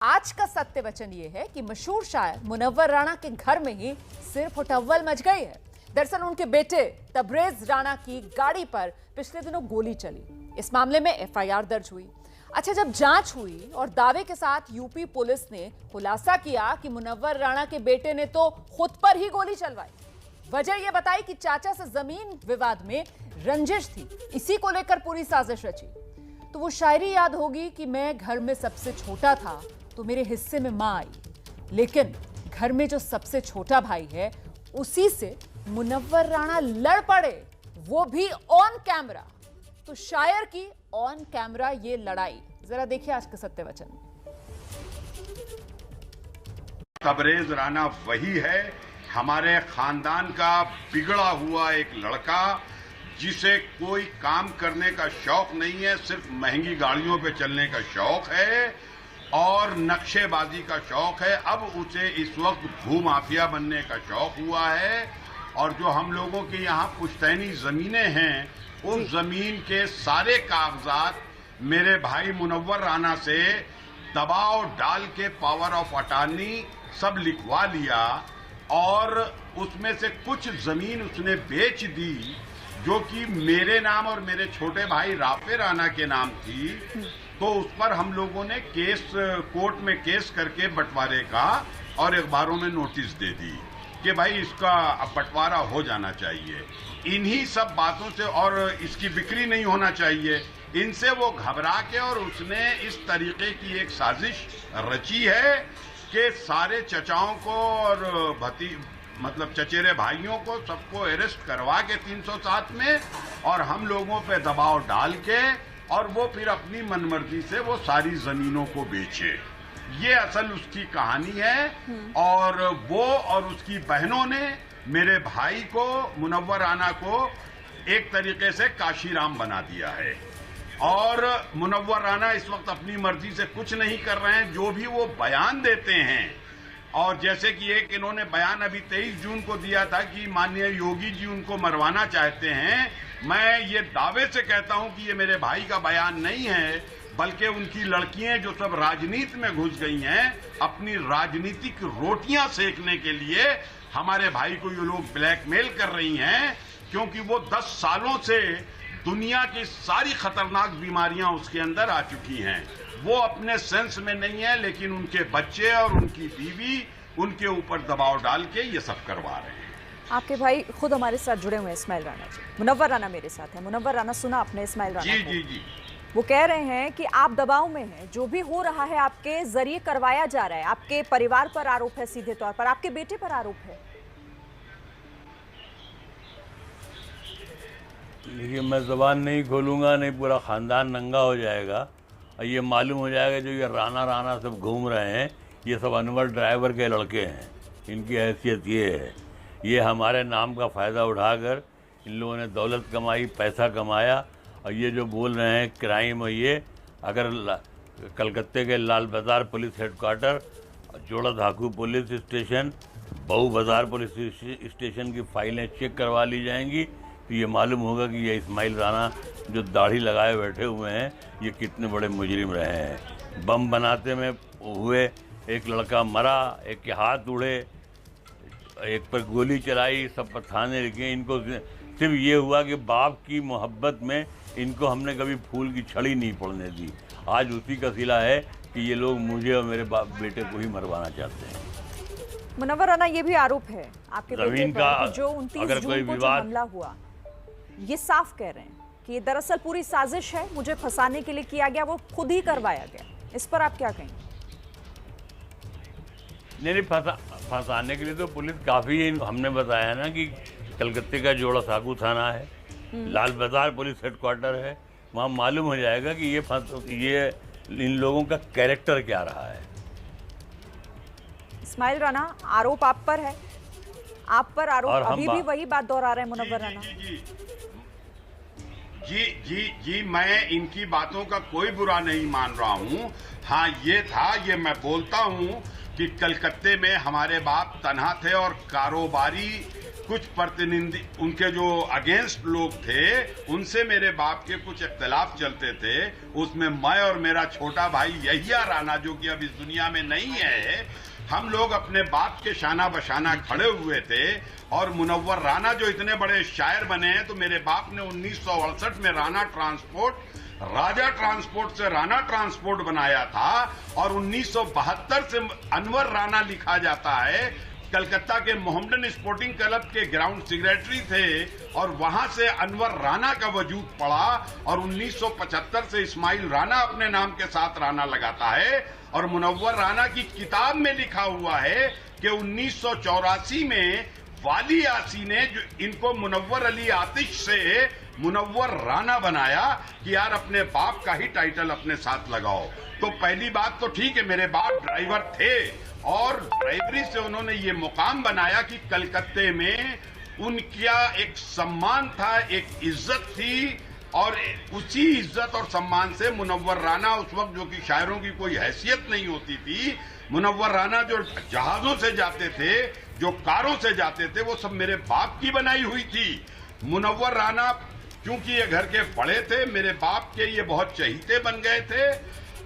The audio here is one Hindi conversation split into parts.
आज का सत्य वचन ये है कि मशहूर शायर मुनव्वर राणा के घर में ही सिर्फ उठव्वल मच गई है। दरअसल उनके बेटे तबरेज राणा की गाड़ी पर पिछले दिनों गोली चली। इस मामले में एफआईआर दर्ज हुई। अच्छा, जब जांच हुई और दावे के साथ यूपी पुलिस ने खुलासा किया कि मुनव्वर राणा के बेटे ने तो खुद पर ही गोली चलवाई। वजह यह बताई कि चाचा से जमीन विवाद में रंजिश थी, इसी को लेकर पूरी साजिश रची। तो वो शायरी याद होगी कि मैं घर में सबसे छोटा था तो मेरे हिस्से में मां आई, लेकिन घर में जो सबसे छोटा भाई है उसी से मुनव्वर राणा लड़ पड़े, वो भी ऑन कैमरा। तो शायर की ऑन कैमरा ये लड़ाई जरा देखिए आज के सत्य वचन। तबरेज राणा वही है, हमारे खानदान का बिगड़ा हुआ एक लड़का जिसे कोई काम करने का शौक नहीं है, सिर्फ महंगी गाड़ियों पे चलने का शौक है और नक्शेबाजी का शौक है। अब उसे इस वक्त भूमाफिया बनने का शौक हुआ है और जो हम लोगों की यहाँ पुश्तैनी जमीनें हैं, उन जमीन के सारे कागजात मेरे भाई मुनव्वर राणा से दबाव डाल के पावर ऑफ अटॉर्नी सब लिखवा लिया और उसमें से कुछ जमीन उसने बेच दी जो कि मेरे नाम और मेरे छोटे भाई राफे राणा के नाम थी। तो उस पर हम लोगों ने कोर्ट में केस करके बंटवारे का और अखबारों में नोटिस दे दी कि भाई इसका बंटवारा हो जाना चाहिए। इन्हीं सब बातों से, और इसकी बिक्री नहीं होना चाहिए, इनसे वो घबरा के और उसने इस तरीके की एक साजिश रची है कि सारे चचाओं को और मतलब चचेरे भाइयों को सबको अरेस्ट करवा के 307 में और हम लोगों पे दबाव डाल के और वो फिर अपनी मनमर्जी से वो सारी जमीनों को बेचे। ये असल उसकी कहानी है। और वो और उसकी बहनों ने मेरे भाई को, मुनव्वर राणा को, एक तरीके से काशीराम बना दिया है। और मुनव्वर राणा इस वक्त अपनी मर्जी से कुछ नहीं कर रहे हैं। जो भी वो बयान देते हैं, और जैसे कि एक इन्होंने बयान अभी 23 जून को दिया था कि माननीय योगी जी उनको मरवाना चाहते हैं, मैं ये दावे से कहता हूं कि ये मेरे भाई का बयान नहीं है, बल्कि उनकी लड़कियां जो सब राजनीति में घुस गई हैं, अपनी राजनीतिक रोटियां सेकने के लिए हमारे भाई को ये लोग ब्लैकमेल कर रही हैं, क्योंकि वो 10 सालों से दुनिया की सारी खतरनाक बीमारियां उसके अंदर आ चुकी हैं। वो अपने सेंस में नहीं है, लेकिन उनके बच्चे और उनकी बीवी उनके ऊपर दबाव डाल के ये सब करवा रहे हैं। आपके भाई खुद हमारे साथ जुड़े हुए हैं, इस्माइल राणा जी। मुनव्वर राणा मेरे साथ है। मुनव्वर राणा, सुना आपने इस्माइल राणा जी को? जी जी। वो कह रहे हैं कि आप दबाव में हैं, जो भी हो रहा है आपके जरिए करवाया जा रहा है। आपके परिवार पर आरोप है, सीधे तौर पर आपके बेटे पर आरोप है। देखिए, मैं जबान नहीं खोलूंगा, नहीं पूरा खानदान नंगा हो जाएगा और ये मालूम हो जाएगा जो ये राणा सब घूम रहे हैं, ये सब अनवर ड्राइवर के लड़के हैं। इनकी हैसियत ये है, ये हमारे नाम का फ़ायदा उठाकर इन लोगों ने दौलत कमाई, पैसा कमाया। और ये जो बोल रहे हैं क्राइम, और ये अगर कलकत्ते के लाल बाज़ार पुलिस हेडक्वार्टर, जोड़ा धाकू पुलिस स्टेशन, बहू बाज़ार पुलिस स्टेशन की फाइलें चेक करवा ली जाएंगी तो ये मालूम होगा कि ये इस्माइल राणा जो दाढ़ी लगाए बैठे हुए हैं, ये कितने बड़े मुजरिम रहे हैं। बम बनाते में हुए एक लड़का मरा, एक के हाथ उड़े, एक पर गोली चलाई, सब पर थाने लिखे। इनको सिर्फ ये हुआ कि बाप की मोहब्बत में इनको हमने कभी फूल की छड़ी नहीं पड़ने दी। आज उसी का सिला है कि ये लोग मुझे और मेरे बेटे को ही मरवाना चाहते हैं। मुनव्वर राणा, ये भी आरोप है आपके बेटे पर, जो 29 जून को जो हमला हुआ, ये साफ कह रहे हैं कि ये दरअसल पूरी साजिश है, मुझे फंसाने के लिए किया गया, वो खुद ही करवाया गया। इस पर आप क्या कहेंगे? नहीं, फंसाने के लिए तो पुलिस काफ़ी है। हमने बताया ना कि कलकत्ते का जोड़ा साकू थाना है, लाल बाज़ार पुलिस हेडक्वार्टर है, वहाँ मालूम हो जाएगा कि ये इन लोगों का कैरेक्टर क्या रहा है। इस्माइल राणा, आरोप आप पर है, आप पर आरोप, अभी भी वही बात दोहरा रहे हैं मुनव्वर राणा। जी, मैं इनकी बातों का कोई बुरा नहीं मान रहा हूं। हाँ, ये था, ये मैं बोलता हूं कि कलकत्ते में हमारे बाप तन्हा थे और कारोबारी कुछ प्रतिनिधि उनके जो अगेंस्ट लोग थे उनसे मेरे बाप के कुछ इख्तिलाफ चलते थे। उसमें मैं और मेरा छोटा भाई यहिया राणा, जो कि अब इस दुनिया में नहीं है, हम लोग अपने बाप के शाना बशाना खड़े हुए थे। और मुनव्वर राणा जो इतने बड़े शायर बने हैं, तो मेरे बाप ने 1968 में राणा ट्रांसपोर्ट, राजा ट्रांसपोर्ट से राणा ट्रांसपोर्ट बनाया था और 1972 से अनवर राणा लिखा जाता है। कलकत्ता के मोहम्मदन स्पोर्टिंग क्लब के ग्राउंड सेक्रेटरी थे और वहां से अनवर राणा का वजूद पड़ा और 1975 से इस्माइल राणा अपने नाम के साथ राणा लगाता है। और मुनव्वर राणा की किताब में लिखा हुआ है कि 1984 में वाली आसी ने जो इनको मुनव्वर अली आतिश से मुनव्वर राणा बनाया कि यार अपने बाप का ही टाइटल अपने साथ लगाओ। तो पहली बात तो ठीक है, मेरे बाप ड्राइवर थे और ड्राइवरी से उन्होंने ये मुकाम बनाया कि कलकत्ते में उनका एक सम्मान था, एक इज्जत थी। और उसी इज्जत और सम्मान से मुनव्वर राणा उस वक्त, जो कि शायरों की कोई हैसियत नहीं होती थी, मुनव्वर राणा जो जहाजों से जाते थे, जो कारों से जाते थे, वो सब मेरे बाप की बनाई हुई थी। मुनव्वर राणा क्योंकि ये घर के बड़े थे, मेरे बाप के ये बहुत चहीते बन गए थे।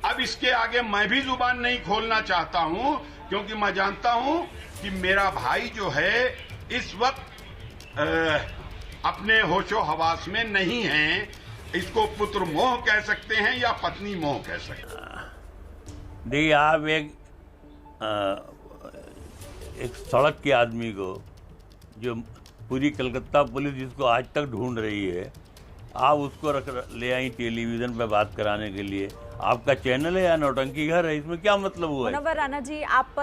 अब इसके आगे मैं भी जुबान नहीं खोलना चाहता हूं, क्योंकि मैं जानता हूं कि मेरा भाई जो है इस वक्त अपने होशो हवास में नहीं है। इसको पुत्र मोह कह सकते हैं या पत्नी मोह कह सकते हैं। देखिए, आप एक सड़क के आदमी को, जो पूरी कलकत्ता पुलिस जिसको आज तक ढूंढ रही है, आप उसको ले आई टेलीविजन पे बात कराने के लिए। आपका चैनल है या नौटंकी घर है, इसमें क्या मतलब हुआ है? मुनव्वर राणा जी, आप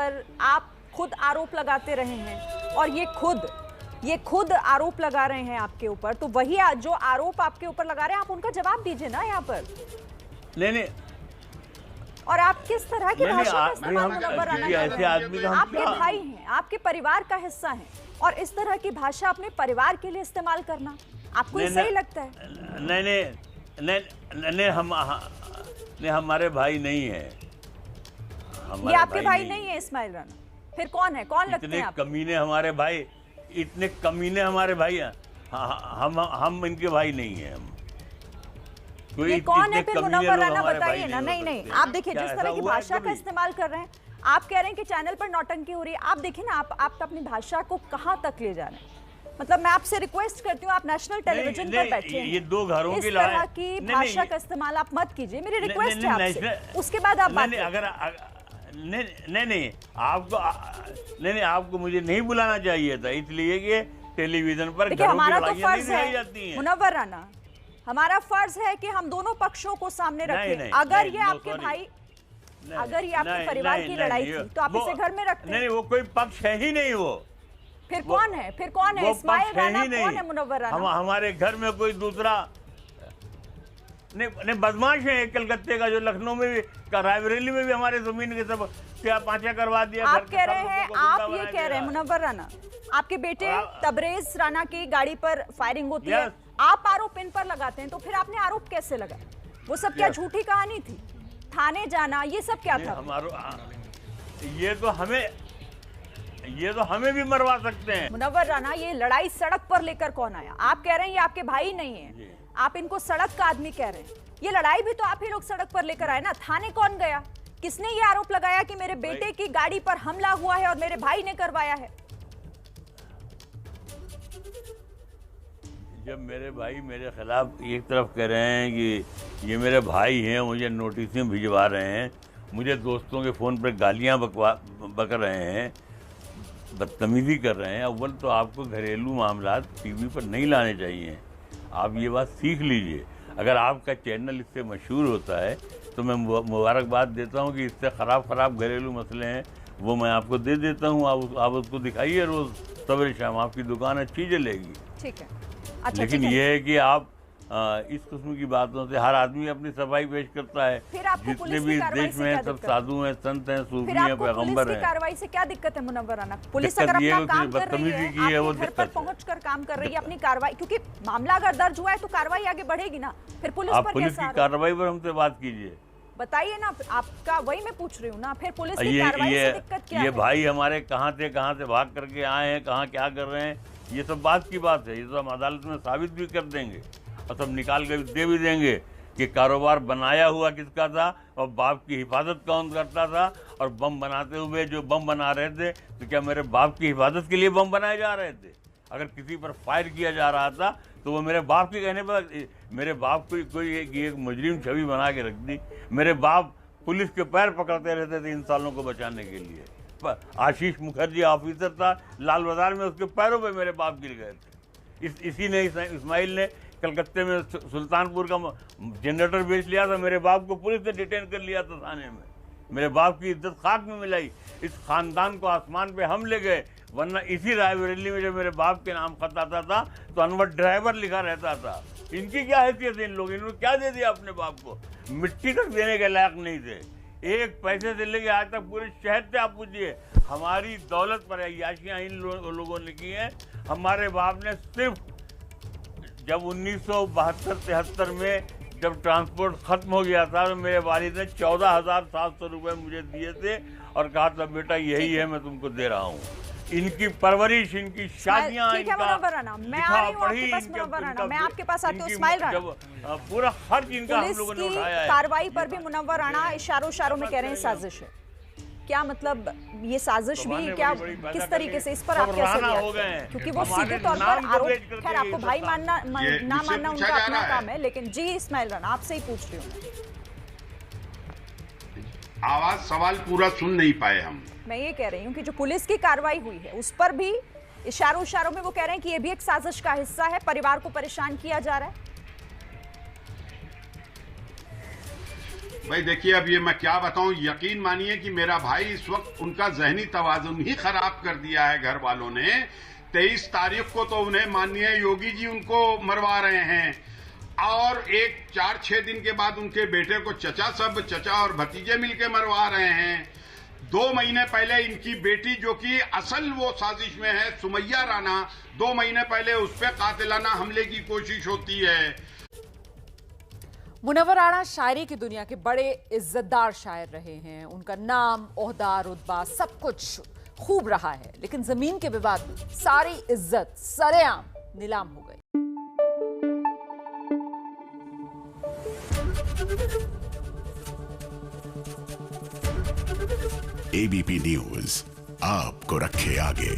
खुद आरोप लगाते रहे हैं और ये खुद आरोप लगा रहे हैं आपके ऊपर। तो वही जो आरोप आपके ऊपर लगा रहे हैं, आप उनका जवाब दीजिए ना यहाँ पर। नहीं। और आप किस तरह की भाषा का इस्तेमाल मुनव्वर राणा कर ऐसे आदमी का, आपके भाई हैं, आपके परिवार का हिस्सा हैं, और इस तरह की भाषा अपने परिवार के लिए इस्तेमाल करना आपको सही लगता है? नहीं, हमारे भाई नहीं है। ये आपके भाई नहीं है इस्माइल राणा, फिर कौन है? कौन लगते हैं आपको? इतने कमीने हमारे भाई हैं। हम इनके भाई नहीं हैं। ये कौन है फिर मुनव्वर राणा, बताइए ना। नहीं, आप देखिए जिस तरह की भाषा का इस्तेमाल कर रहे हैं, आप कह रहे हैं कि चैनल पर नौटंकी हो रही है। आप देखिए ना, आप अपनी भाषा को कहाँ तक ले जा रहे हैं। मतलब मैं आपसे रिक्वेस्ट करती हूँ, आप नेशनल टेलीविजन पर बैठे हैं, ये दो घरों की लड़ाई, इस तरह की भाषा का इस्तेमाल आप मत कीजिए। मेरी रिक्वेस्ट है आपसे, उसके बाद आप बात आपको मुझे नहीं बुलाना चाहिए था, इसलिए कि टेलीविजन पर देखिए हमारा तो फर्ज है मुनव्वर राणा, हमारा फर्ज है कि हम दोनों पक्षों को सामने रखें। अगर ये आपके भाई, अगर ये आपके परिवार की लड़ाई थी, तो आप इसे घर में रखते हैं। नहीं, वो कोई पक्ष है ही नहीं। वो फिर कौन है? इस्माइल राणा कौन है? मुनव्वर राणा हमारे घर में कोई दूसरा नहीं, बदमाश है कलकत्ते का, जो लखनऊ में भी, रायबरेली में भी हमारे जमीन के सब क्या पांचा करवा दिया। आप कह रहे हैं, आप ये कह रहे हैं मुनव्वर राणा, आपके बेटे तबरेज राणा की गाड़ी पर फायरिंग होती है, आप आरोप इन पर लगाते हैं, तो फिर आपने आरोप कैसे लगाया? वो सब क्या झूठी कहानी थी? थाने जाना, ये सब क्या था? ये तो हमें भी मरवा सकते हैं। मुनव्वर राणा, ये लड़ाई सड़क पर लेकर कौन आया? आप कह रहे हैं ये आपके भाई नहीं है, आप इनको सड़क का आदमी कह रहे हैं। ये लड़ाई भी तो आप ही लोग सड़क पर लेकर आए ना। थाने कौन गया? किसने ये आरोप लगाया कि मेरे बेटे की गाड़ी पर हमला हुआ है और मेरे भाई ने करवाया है? जब मेरे भाई मेरे खिलाफ एक तरफ कह रहे हैं कि ये मेरे भाई हैं, मुझे नोटिसें भिजवा रहे हैं, मुझे दोस्तों के फ़ोन पर गालियां बक रहे हैं, बदतमीजी कर रहे हैं, अव्वल तो आपको घरेलू मामलात टीवी पर नहीं लाने चाहिए। आप ये बात सीख लीजिए। अगर आपका चैनल इससे मशहूर होता है तो मैं मुबारकबाद देता हूँ कि इससे ख़राब घरेलू मसले हैं वो मैं आपको दे देता हूँ। आप उसको दिखाइए रोज़ सवेरे शाम, आपकी दुकान अच्छी चलेगी। ठीक है। अच्छा, लेकिन ये है कि आप इस किस्म की बातों से, हर आदमी अपनी सफाई पेश करता है। जितने भी देश में हैं सब साधु हैं, संत हैं, सूफी हैं, पैगंबर हैं। कार्रवाई से क्या दिक्कत है मुनव्वर राणा? पुलिस अगर अपना काम कर रही है, आपके घर पर पहुंचकर काम कर रही है अपनी कार्रवाई, क्योंकि मामला अगर दर्ज हुआ है तो कार्रवाई आगे बढ़ेगी ना। फिर पुलिस पर पुलिस की कार्रवाई पर हमसे बात कीजिए। बताइए ना, आपका वही मैं पूछ रही हूँ ना, फिर पुलिस की कार्रवाई से दिक्कत क्या है? भाई हमारे कहाँ से भाग करके आए हैं, कहाँ क्या कर रहे हैं, ये सब बात की बात है। ये तो हम अदालत में साबित भी कर देंगे और सब निकाल कर दे भी देंगे कि कारोबार बनाया हुआ किसका था और बाप की हिफाजत कौन करता था, और बम बनाते हुए जो बम बना रहे थे तो क्या मेरे बाप की हिफाजत के लिए बम बनाए जा रहे थे? अगर किसी पर फायर किया जा रहा था तो वो मेरे बाप के कहने पर, मेरे बाप को कोई एक मुजरिम छवि बना के रख दी। मेरे बाप पुलिस के पैर पकड़ते रहते थे इन सालों को बचाने के लिए। आशीष मुखर्जी ऑफिसर था, लाल बाजार में उसके पैरों पे मेरे बाप गिर गए थे। इसी ने, इस्माइल ने कलकत्ते में सुल्तानपुर का जनरेटर बेच लिया था, मेरे बाप को पुलिस ने डिटेन कर लिया था थाने में। मेरे बाप की इज्जत खाक में मिलाई, इस खानदान को आसमान पे हम ले गए। वरना इसी रायबरेली में जब मेरे बाप के नाम खत आता था तो अनवर ड्राइवर लिखा रहता था। इनकी क्या हैसियत है? इन लोग, इन्होंने क्या दे दिया अपने बाप को? मिट्टी तक देने के लायक नहीं थे। एक पैसे से लेके आज तक पूरे शहर से आप पूछिए, हमारी दौलत पर अय्याशियां इन लोगों ने की है। हमारे बाप ने सिर्फ जब 1972-73 में जब ट्रांसपोर्ट खत्म हो गया था तो मेरे वालिद ने 14,700 रुपये मुझे दिए थे और कहा था बेटा यही है, मैं तुमको दे रहा हूँ। इनकी परवरिश, इनकी शादियां, इनका मैं आपके पास आती हूँ इस्माइल राणा। पूरा खर्च इनका हम लोगों ने उठाया है। कार्रवाई पर भी मुनव्वर राणा इशारों में कह रहे हैं साजिश है। क्या मतलब ये साजिश भी क्या, किस तरीके से इस पर आप कैसे रिएक्ट करें? क्योंकि वो सीधे तौर पर आरोप, खैर आपको भाई मानना ना मानना उनका अपना काम है, लेकिन जी इस्माइल राणा आपसे ही पूछ रही हूँ। आवाज सवाल पूरा सुन नहीं पाए हम। मैं ये कह रही हूँ कि जो पुलिस की कार्रवाई हुई है उस पर भी इशारों में वो कह रहे हैं कि ये भी एक साजिश का हिस्सा है, परिवार को परेशान किया जा रहा है। भाई देखिए, अब ये मैं क्या बताऊं, यकीन मानिए कि मेरा भाई इस वक्त, उनका जहनी तवाजुन ही खराब कर दिया है घर वालों ने। 23 तारीख को तो उन्हें माननीय योगी जी उनको मरवा रहे हैं और एक 4-6 दिन के बाद उनके बेटे को चचा और भतीजे मिलके मरवा रहे हैं। 2 महीने पहले इनकी बेटी, जो कि असल वो साजिश में है, सुमैया राणा, 2 महीने पहले उस पर कातिलाना हमले की कोशिश होती है। मुनव्वर राणा शायरी की दुनिया के बड़े इज्जतदार शायर रहे हैं। उनका नाम, ओहदा, रुतबा सब कुछ खूब रहा है, लेकिन जमीन के विवाद में सारी इज्जत सरेआम नीलाम हो गई। एबीपी न्यूज आपको रखे आगे।